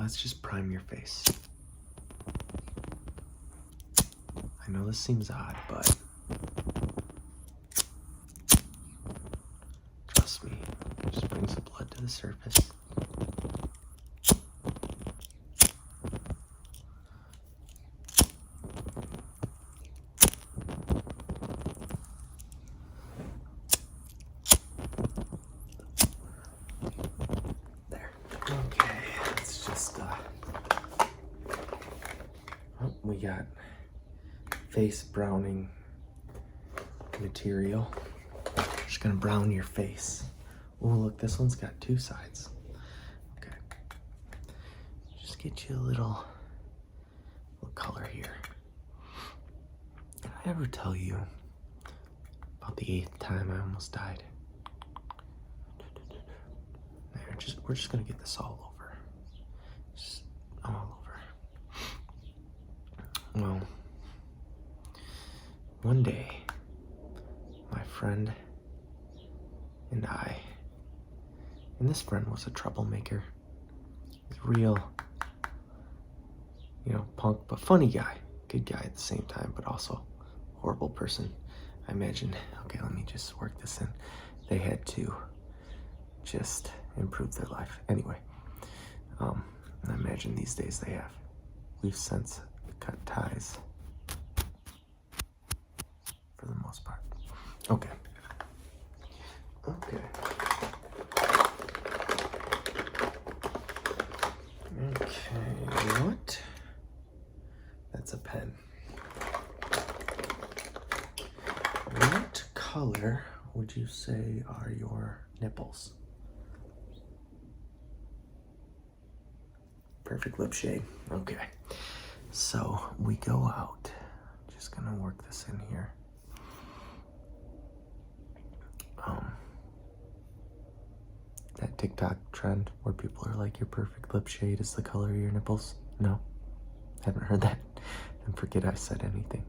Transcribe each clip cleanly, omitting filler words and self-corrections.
let's just prime your face. I know this seems odd, but trust me, it just brings the blood to the surface. There. Okay, let's just, oh, we got face browning material. Just gonna brown your face. Oh, look, this one's got two sides. Okay. Just get you a little color here. Did I ever tell you about the 8th time I almost died? There, we're just gonna get this all over. Just all over. Well, one day, my friend and I, and this friend was a troublemaker. He's a real, punk, but funny guy. Good guy at the same time, but also horrible person. I imagine, okay, let me just work this in. They had to just improve their life. Anyway, I imagine these days they have. We've since cut ties for the most part. Okay. Okay. Okay, what? That's a pen. What color would you say are your nipples? Perfect lip shade. Okay. So we go out. Just gonna work this in here. That TikTok trend where people are like, your perfect lip shade is the color of your nipples. No, haven't heard that. And forget I said anything.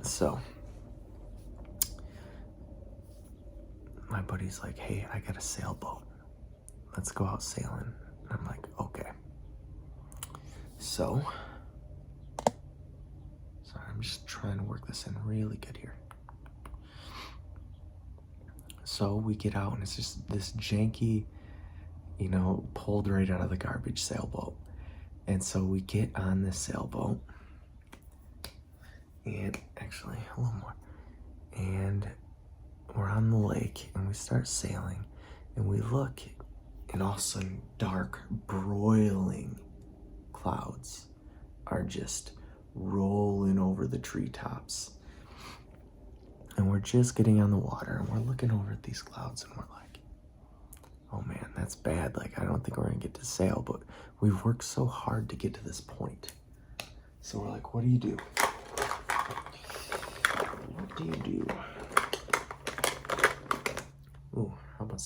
So my buddy's like, hey, I got a sailboat. Let's go out sailing. And I'm like, okay. So, sorry, I'm just trying to work this in really good here. So we get out and it's just this janky, pulled right out of the garbage sailboat. And so we get on this sailboat and actually a little more. And we're on the lake and we start sailing and we look and all of a sudden dark, broiling clouds are just rolling over the treetops. And we're just getting on the water and we're looking over at these clouds and we're like, oh man, that's bad. Like, I don't think we're gonna get to sail, but we've worked so hard to get to this point. So we're like, what do you do? What do you do? Ooh, how about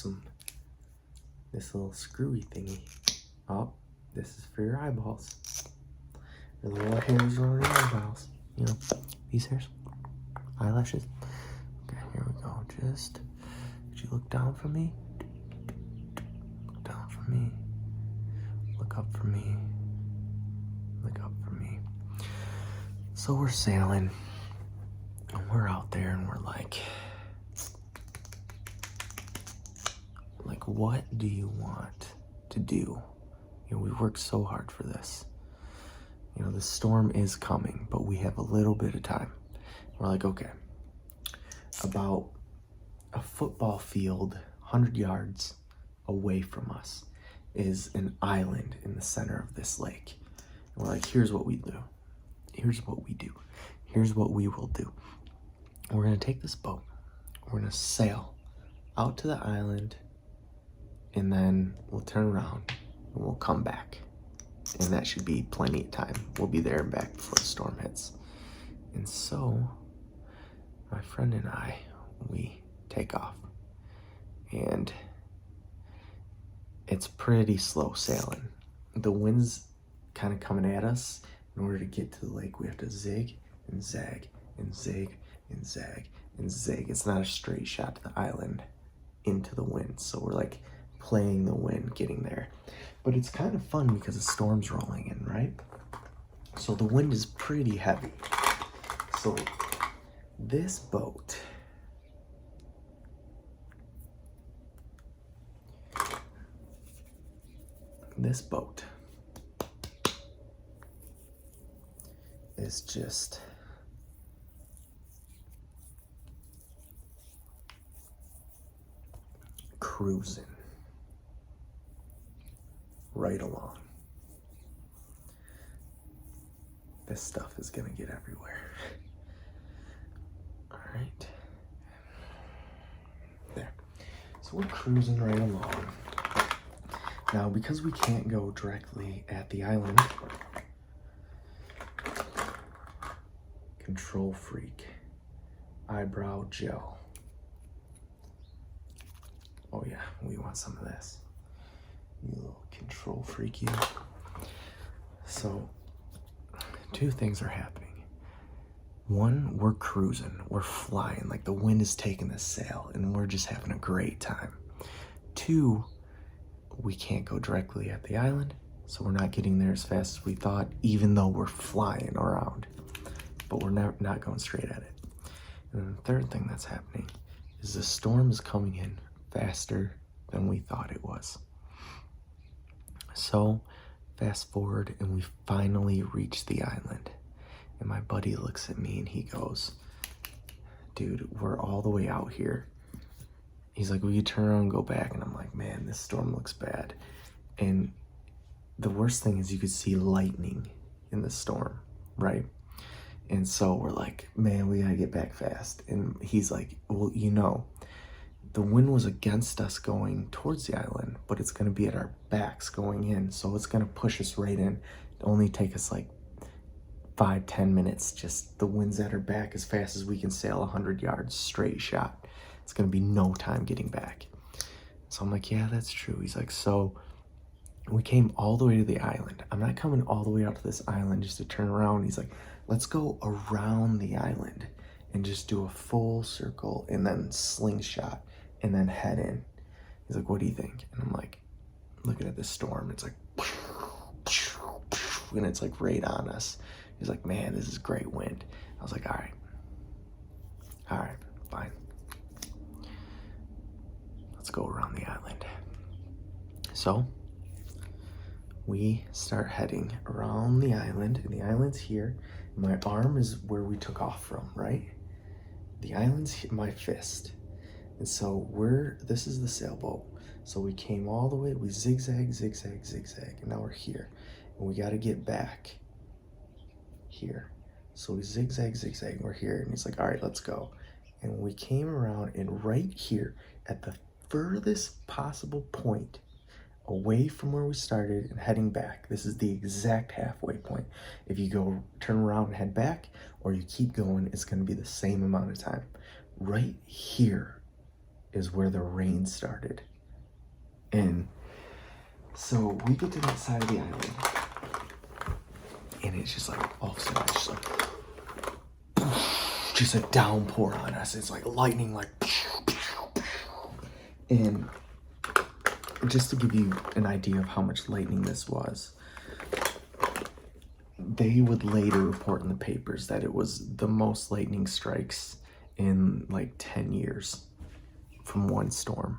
this little screwy thingy? Oh, this is for your eyeballs. The little hairs on your eyeballs. These hairs, eyelashes. Okay, here we go. Just, would you look down for me? Look down for me. Look up for me. Look up for me. So we're sailing, and we're out there, and we're like, what do you want to do? We've worked so hard for this. The storm is coming, but we have a little bit of time. We're like, okay, about a football field, 100 yards away from us is an island in the center of this lake. And we're like, here's what we do. Here's what we do. Here's what we will do. We're gonna take this boat. We're gonna sail out to the island, and then we'll turn around and we'll come back. And that should be plenty of time. We'll be there and back before the storm hits. And so my friend and I, we take off. And it's pretty slow sailing. The wind's kind of coming at us. In order to get to the lake, we have to zig and zag and zig and zag and zig. It's not a straight shot to the island into the wind. So we're like playing the wind getting there. But it's kind of fun because the storm's rolling in, right? So the wind is pretty heavy. So this boat is just cruising right along. This stuff is gonna get everywhere. All right. There. So we're cruising right along. Now, because we can't go directly at the island, Control Freak eyebrow gel. Oh yeah, we want some of this. You little Control Freak, you. So, two things are happening. One, we're cruising, we're flying, like the wind is taking the sail, and we're just having a great time. Two, we can't go directly at the island, so we're not getting there as fast as we thought, even though we're flying around. But we're not going straight at it. And then the third thing that's happening is the storm is coming in faster than we thought it was. So, fast forward, and we finally reach the island. And my buddy looks at me and he goes, dude, we're all the way out here. He's like, we could turn around and go back. And I'm like, man, this storm looks bad. And the worst thing is you could see lightning in the storm, right? And so we're like, man, we gotta get back fast. And he's like, well, you know, the wind was against us going towards the island, but it's gonna be at our backs going in. So it's gonna push us right in. It'll only take us like 5-10 minutes. Just the wind's at our back as fast as we can sail 100 yards straight shot. It's gonna be no time getting back. So I'm like, yeah, that's true. He's like, so we came all the way to the island. I'm not coming all the way out to this island just to turn around. He's like, let's go around the island and just do a full circle and then slingshot and then head in. He's like, what do you think? And I'm like, looking at this storm, it's like, and it's like right on us. He's like, man, this is great wind. I was like, all right, fine. Let's go around the island. So we start heading around the island, and the island's here. My arm is where we took off from, right? The island's my fist. And so this is the sailboat. So we came all the way, we zigzag, zigzag, zigzag, and now we're here. And we gotta get back here. So we zigzag, zigzag, and we're here. And he's like, all right, let's go. And we came around, and right here at the furthest possible point away from where we started and heading back, this is the exact halfway point. If you go turn around and head back, or you keep going, it's going to be the same amount of time. Right here is where the rain started. And so we get to that side of the island, and it's just like all of a sudden it's just a downpour on us. It's like lightning, like, and just to give you an idea of how much lightning this was, they would later report in the papers that it was the most lightning strikes in like 10 years from one storm.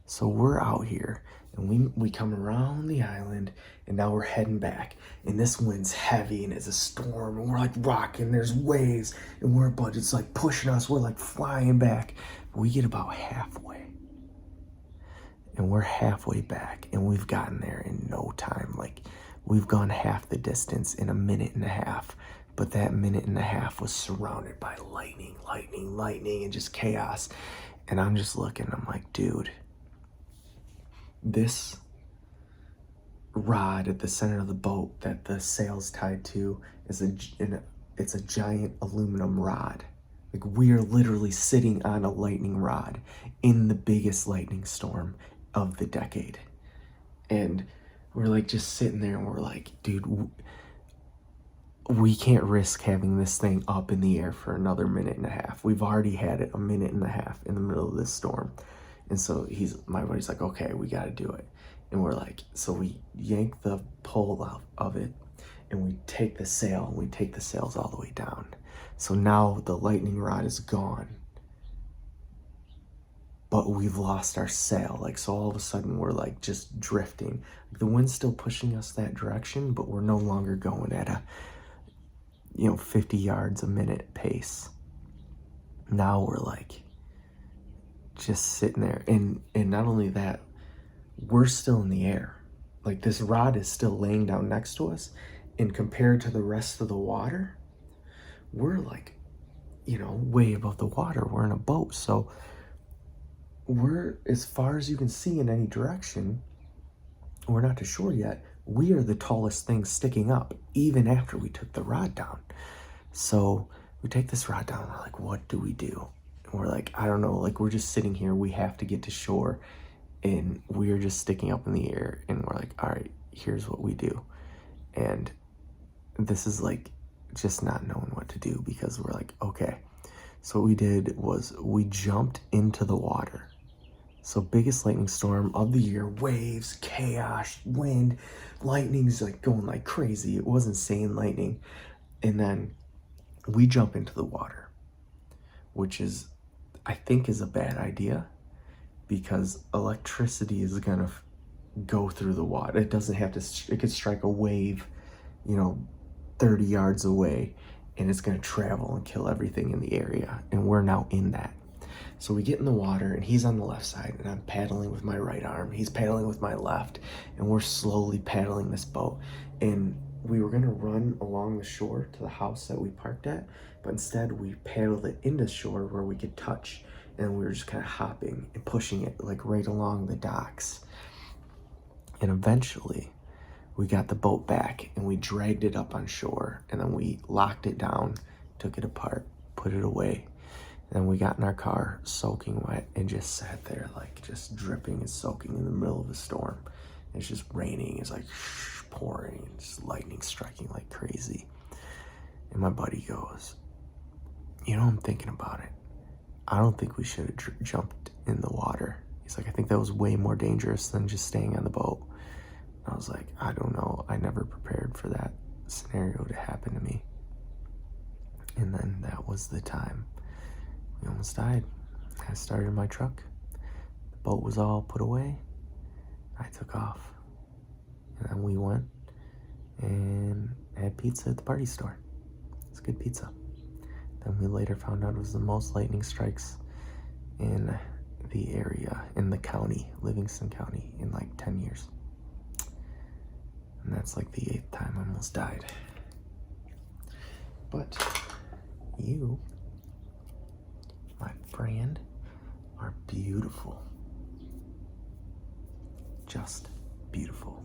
So we're out here, and we come around the island, and now we're heading back, and this wind's heavy, and it's a storm, and we're like rocking, there's waves, and it's like pushing us, we're like flying back. We get about halfway, and we're halfway back, and we've gotten there in no time. Like, we've gone half the distance in a minute and a half, but that minute and a half was surrounded by lightning, and just chaos. And I'm just looking, I'm like, dude, this rod at the center of the boat that the sail's tied to is it's a giant aluminum rod. Like, we're literally sitting on a lightning rod in the biggest lightning storm of the decade. And we're like just sitting there, and we're like, dude, we can't risk having this thing up in the air for another minute and a half. We've already had it a minute and a half in the middle of this storm. And so my buddy's like, okay, we got to do it. And we're like, so we yank the pole out of it, and we take the sail, and we take the sails all the way down. So now the lightning rod is gone, but we've lost our sail. Like, so all of a sudden we're like just drifting. The wind's still pushing us that direction, but we're no longer going at a, 50 yards a minute pace. Now we're like just sitting there. And not only that, we're still in the air. Like, this rod is still laying down next to us. And compared to the rest of the water, we're like, way above the water. We're in a boat. So we're as far as you can see in any direction. We're not to shore yet. We are the tallest thing sticking up, even after we took the rod down. So we take this rod down. We're like, what do we do? And we're like, I don't know. Like, we're just sitting here. We have to get to shore. And we're just sticking up in the air. And we're like, all right, here's what we do. And this is like just not knowing what to do, because we're like, okay. So what we did was we jumped into the water. So biggest lightning storm of the year, waves, chaos, wind, lightning's like going like crazy. It was insane lightning. And then we jump into the water, which is, I think, is a bad idea, because electricity is gonna go through the water. It doesn't have to, it could strike a wave, 30 yards away, and it's gonna travel and kill everything in the area. And we're now in that. So we get in the water, and he's on the left side, and I'm paddling with my right arm. He's paddling with my left, and we're slowly paddling this boat. And we were gonna run along the shore to the house that we parked at, but instead we paddled it into shore where we could touch, and we were just kind of hopping and pushing it like right along the docks. And eventually we got the boat back, and we dragged it up on shore, and then we locked it down, took it apart, put it away. Then we got in our car, soaking wet, and just sat there like just dripping and soaking in the middle of a storm. It's just raining, it's like pouring, and just lightning striking like crazy. And my buddy goes, I'm thinking about it. I don't think we should have jumped in the water. He's like, I think that was way more dangerous than just staying on the boat. And I was like, I don't know. I never prepared for that scenario to happen to me. And then that was the time we almost died. I started my truck. The boat was all put away. I took off. And then we went and had pizza at the party store. It's good pizza. Then we later found out it was the most lightning strikes in the area, in the county, Livingston County, in like 10 years. And that's like the 8th time I almost died. But you, my friend, are beautiful. Just beautiful.